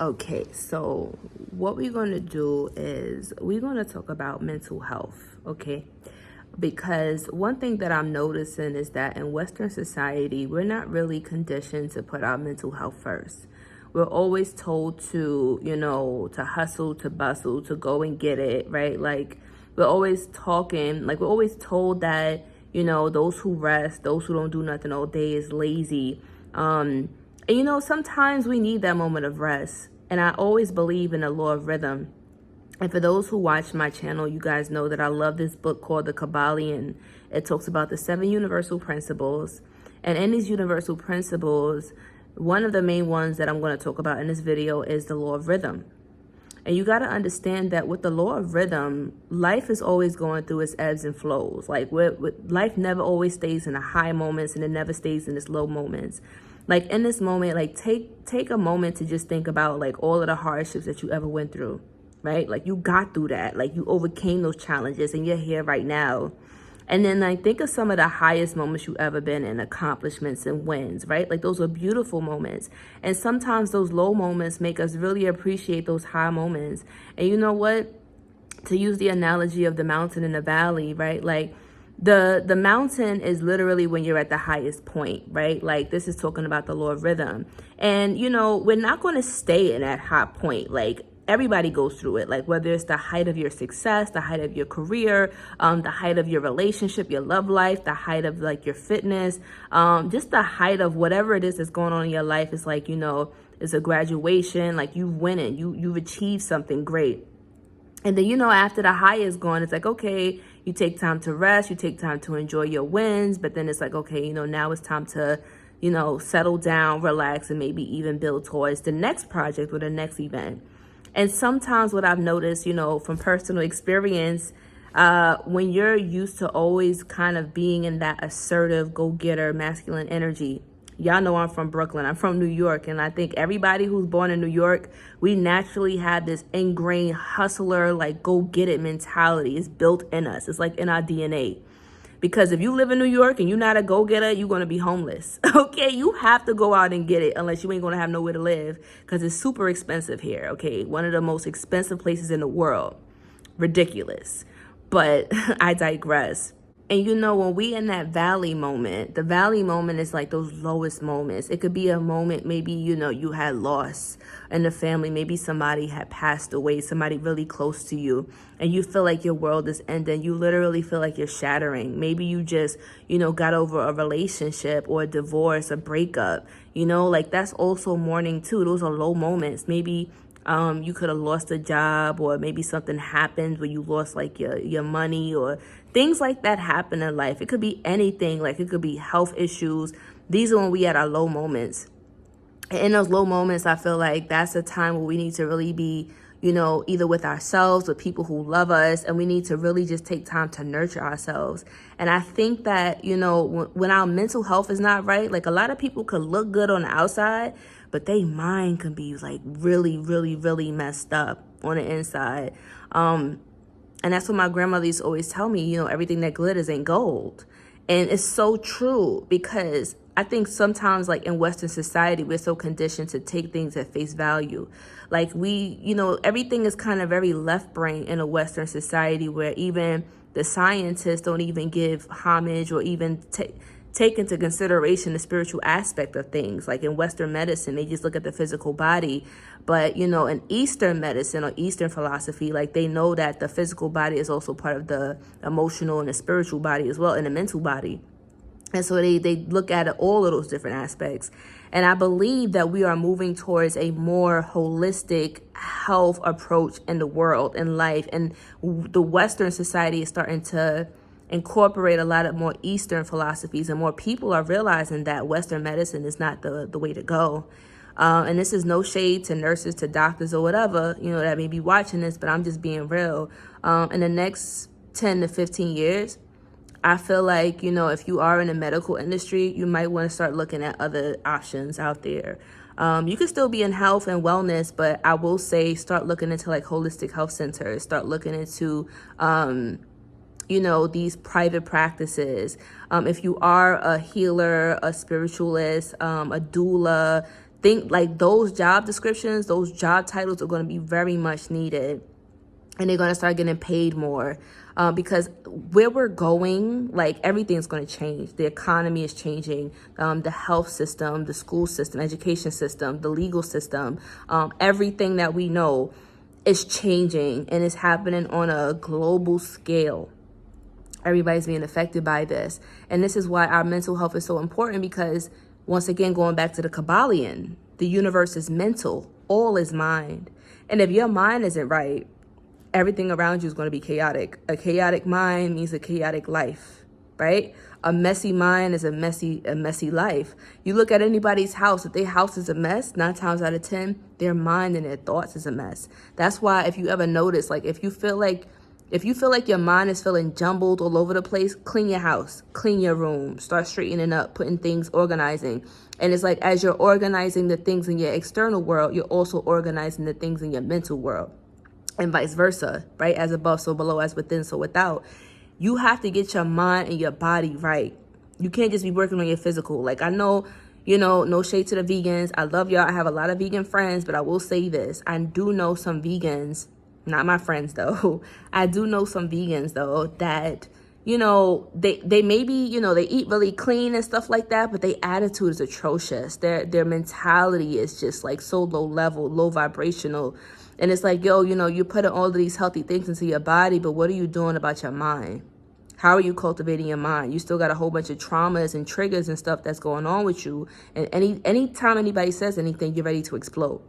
Okay, so what we're going to do is we're going to talk about mental health, okay? Because one thing that I'm noticing is that in Western society, we're not really conditioned to put our mental health first. We're always told to, to hustle, to bustle, to go and get it, right? Like, we're always talking, like, we're always told that, those who rest, those who don't do nothing all day is lazy. And sometimes we need that moment of rest. And I always believe in the law of rhythm. And for those who watch my channel, you guys know that I love this book called The Kabbalion. It talks about the 7 universal principles. And in these universal principles, one of the main ones that I'm going to talk about in this video is the law of rhythm. And you got to understand that with the law of rhythm, life is always going through its ebbs and flows. Like life never always stays in the high moments and it never stays in its low moments. Like in this moment, like take a moment to just think about like all of the hardships that you ever went through, right? Like you got through that, like you overcame those challenges and you're here right now. And then like think of some of the highest moments you ever been in, accomplishments and wins, right? Like those are beautiful moments. And sometimes those low moments make us really appreciate those high moments. And you know what? To use the analogy of the mountain and the valley, right? Like the mountain is literally when you're at the highest point, right? Like this is talking about the law of rhythm. And we're not going to stay in that high point. Like everybody goes through it, like whether it's the height of your success, the height of your career, the height of your relationship, your love life, the height of like your fitness, just the height of whatever it is that's going on in your life. It's like, it's a graduation, like you've winning, you've achieved something great. And then, after the high is gone, it's like, okay, you take time to rest, you take time to enjoy your wins. But then it's like, okay, now it's time to, settle down, relax, and maybe even build towards the next project or the next event. And sometimes what I've noticed, from personal experience, when you're used to always kind of being in that assertive, go-getter, masculine energy. Y'all know I'm from Brooklyn. I'm from New York. And I think everybody who's born in New York, we naturally have this ingrained hustler, like go-get-it mentality. It's built in us. It's like in our DNA. Because if you live in New York and you're not a go-getter, you're going to be homeless. Okay, you have to go out and get it unless you ain't going to have nowhere to live because it's super expensive here. Okay, one of the most expensive places in the world. Ridiculous. But I digress. And when we in that valley moment, the valley moment is like those lowest moments. It could be a moment, maybe, you had loss in the family. Maybe somebody had passed away, somebody really close to you. And you feel like your world is ending. You literally feel like you're shattering. Maybe you just, got over a relationship or a divorce, a breakup. Like that's also mourning too. Those are low moments. Maybe you could have lost a job, or maybe something happened where you lost like your money, or things like that happen in life. It could be anything. Like it could be health issues. These are when we at our low moments. And in those low moments, I feel like that's a time where we need to really be, either with ourselves, with people who love us, and we need to really just take time to nurture ourselves. And I think that, when our mental health is not right, like a lot of people could look good on the outside, but their mind can be like really, really, really messed up on the inside. And that's what my grandmother used to always tell me, everything that glitters ain't gold. And it's so true, because I think sometimes like in Western society, we're so conditioned to take things at face value. Like everything is kind of very left brain in a Western society, where even the scientists don't even give homage or even take into consideration the spiritual aspect of things. Like in Western medicine, they just look at the physical body. But, in Eastern medicine or Eastern philosophy, like they know that the physical body is also part of the emotional and the spiritual body as well, and the mental body. And so they look at all of those different aspects. And I believe that we are moving towards a more holistic health approach in the world, in life. And the Western society is starting to incorporate a lot of more Eastern philosophies, and more people are realizing that Western medicine is not the way to go. And this is no shade to nurses, to doctors, or whatever, that may be watching this, but I'm just being real. In the next 10 to 15 years, I feel like, if you are in the medical industry, you might want to start looking at other options out there. You can still be in health and wellness, but I will say start looking into like holistic health centers, start looking into, these private practices. If you are a healer, a spiritualist, a doula, think like those job descriptions, those job titles are going to be very much needed. And they're going to start getting paid more because where we're going, like everything's going to change. The economy is changing, the health system, the school system, education system, the legal system, everything that we know is changing, and it's happening on a global scale. Everybody's being affected by this. And this is why our mental health is so important, because once again, going back to the Kabbalion, the universe is mental, all is mind. And if your mind isn't right, everything around you is going to be chaotic. A chaotic mind means a chaotic life, right? A messy mind is a messy life. You look at anybody's house, if their house is a mess, 9 times out of 10, their mind and their thoughts is a mess. That's why if you ever notice, like if you feel like your mind is feeling jumbled all over the place, clean your house, clean your room, start straightening up, putting things, organizing. And it's like as you're organizing the things in your external world, you're also organizing the things in your mental world. And vice versa, right? As above, so below, as within, so without. You have to get your mind and your body right. You can't just be working on your physical. Like I know, no shade to the vegans. I love y'all. I have a lot of vegan friends, but I will say this. I do know some vegans, not my friends though. I do know some vegans though that, they maybe, they eat really clean and stuff like that, but their attitude is atrocious. Their mentality is just like so low level, low vibrational. And it's like, you're putting all of these healthy things into your body, but what are you doing about your mind? How are you cultivating your mind? You still got a whole bunch of traumas and triggers and stuff that's going on with you. And anytime anybody says anything, you're ready to explode.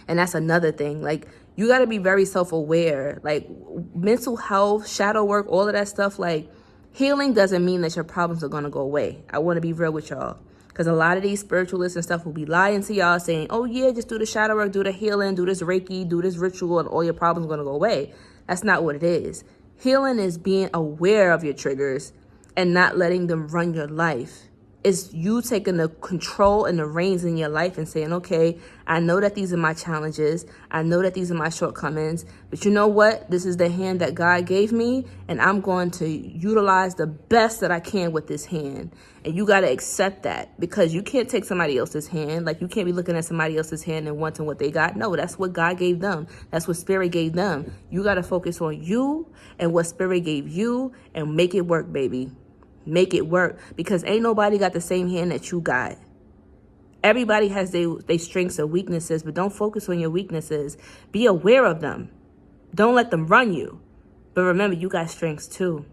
And that's another thing. Like, you got to be very self-aware. Like, mental health, shadow work, all of that stuff, like, healing doesn't mean that your problems are going to go away. I want to be real with y'all. Because a lot of these spiritualists and stuff will be lying to y'all saying, oh, yeah, just do the shadow work, do the healing, do this Reiki, do this ritual, and all your problems are going to go away. That's not what it is. Healing is being aware of your triggers and not letting them run your life. It's you taking the control and the reins in your life and saying, okay, I know that these are my challenges. I know that these are my shortcomings. But you know what? This is the hand that God gave me, and I'm going to utilize the best that I can with this hand. And you got to accept that, because you can't take somebody else's hand. Like, you can't be looking at somebody else's hand and wanting what they got. No, that's what God gave them. That's what Spirit gave them. You got to focus on you and what Spirit gave you and make it work, baby. Make it work, because ain't nobody got the same hand that you got. Everybody has their strengths and weaknesses, but don't focus on your weaknesses. Be aware of them. Don't let them run you. But remember, you got strengths too.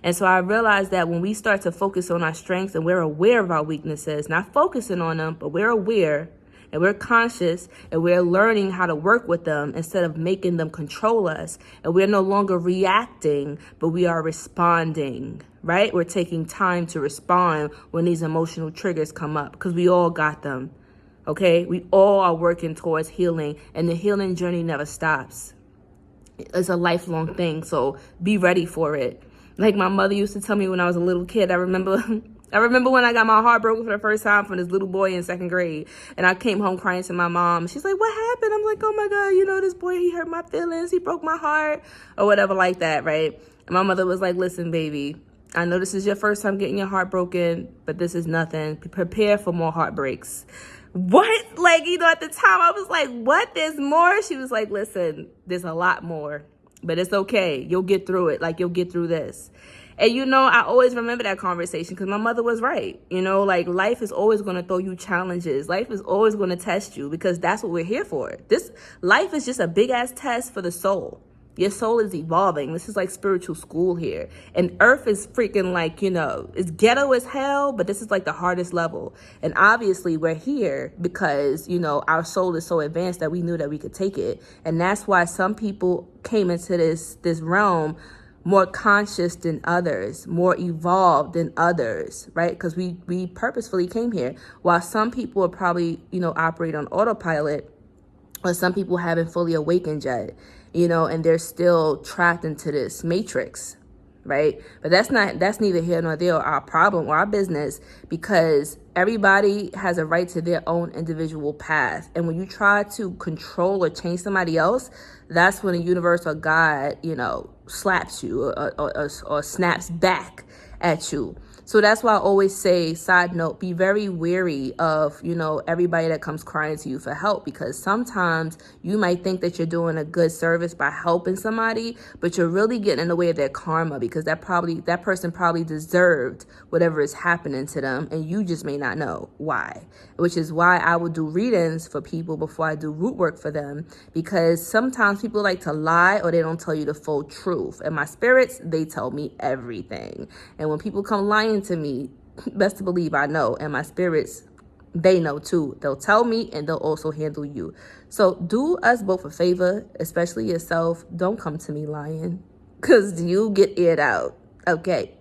And so I realized that when we start to focus on our strengths and we're aware of our weaknesses, not focusing on them, but we're aware and we're conscious and we're learning how to work with them instead of making them control us. And we're no longer reacting, but we are responding, right? We're taking time to respond when these emotional triggers come up, because we all got them, okay? We all are working towards healing, and the healing journey never stops. It's a lifelong thing, so be ready for it. Like my mother used to tell me when I was a little kid, I remember when I got my heart broken for the first time from this little boy in 2nd grade, and I came home crying to my mom. She's like, what happened? I'm like, oh my God, this boy, he hurt my feelings. He broke my heart, or whatever like that, right? And my mother was like, listen, baby, I know this is your first time getting your heart broken, but this is nothing. Prepare for more heartbreaks. What? Like, at the time I was like, what? There's more? She was like, listen, there's a lot more, but it's okay. You'll get through it. Like, you'll get through this. And, I always remember that conversation, because my mother was right. Like, life is always going to throw you challenges. Life is always going to test you, because that's what we're here for. This life is just a big ass test for the soul. Your soul is evolving. This is like spiritual school here. And earth is freaking like, it's ghetto as hell, but this is like the hardest level. And obviously we're here because, our soul is so advanced that we knew that we could take it. And that's why some people came into this realm more conscious than others, more evolved than others, right? Because we purposefully came here. While some people are probably, operate on autopilot, or some people haven't fully awakened yet, and they're still trapped into this matrix, right? But that's neither here nor there, our problem or our business, because everybody has a right to their own individual path. And when you try to control or change somebody else, that's when the universe or God, slaps you or snaps back at you. So that's why I always say, side note, be very wary of, everybody that comes crying to you for help, because sometimes you might think that you're doing a good service by helping somebody, but you're really getting in the way of their karma, because that person probably deserved whatever is happening to them, and you just may not know why. Which is why I will do readings for people before I do root work for them, because sometimes people like to lie or they don't tell you the full truth. And my spirits, they tell me everything. And when people come lying to me, best to believe I know. And my spirits, they know too. They'll tell me and they'll also handle you. So do us both a favor, especially yourself. Don't come to me lying, because you get aired out, okay?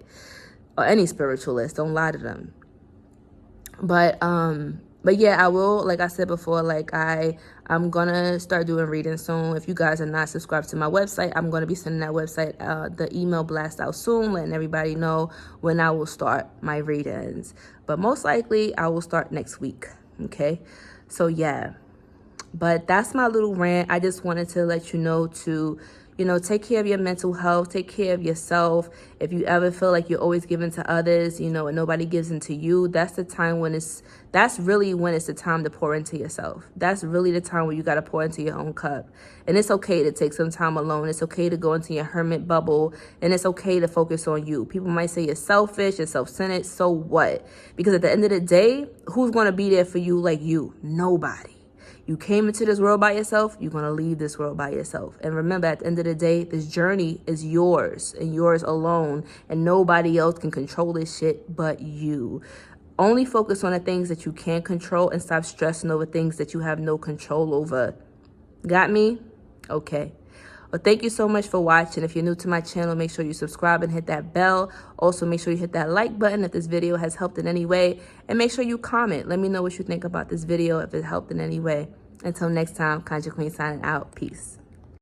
Or any spiritualist, don't lie to them. But yeah, I will, like I said before, I'm gonna start doing readings soon. If you guys are not subscribed to my website, I'm gonna be sending that website, the email blast out soon, letting everybody know when I will start my readings. But most likely I will start next week. Okay, so yeah. But that's my little rant. I just wanted to let you know to, take care of your mental health, take care of yourself. If you ever feel like you're always giving to others, and nobody gives into you, that's really when it's the time to pour into yourself. That's really the time where you got to pour into your own cup. And it's okay to take some time alone. It's okay to go into your hermit bubble, and it's okay to focus on you. People might say you're selfish, you're self-centered. So what? Because at the end of the day, who's going to be there for you like you? Nobody. You came into this world by yourself, you're going to leave this world by yourself. And remember, at the end of the day, this journey is yours and yours alone. And nobody else can control this shit but you. Only focus on the things that you can control and stop stressing over things that you have no control over. Got me? Okay. Well, thank you so much for watching. If you're new to my channel, make sure you subscribe and hit that bell. Also, make sure you hit that like button if this video has helped in any way. And make sure you comment. Let me know what you think about this video if it helped in any way. Until next time, Conjure Queen signing out. Peace.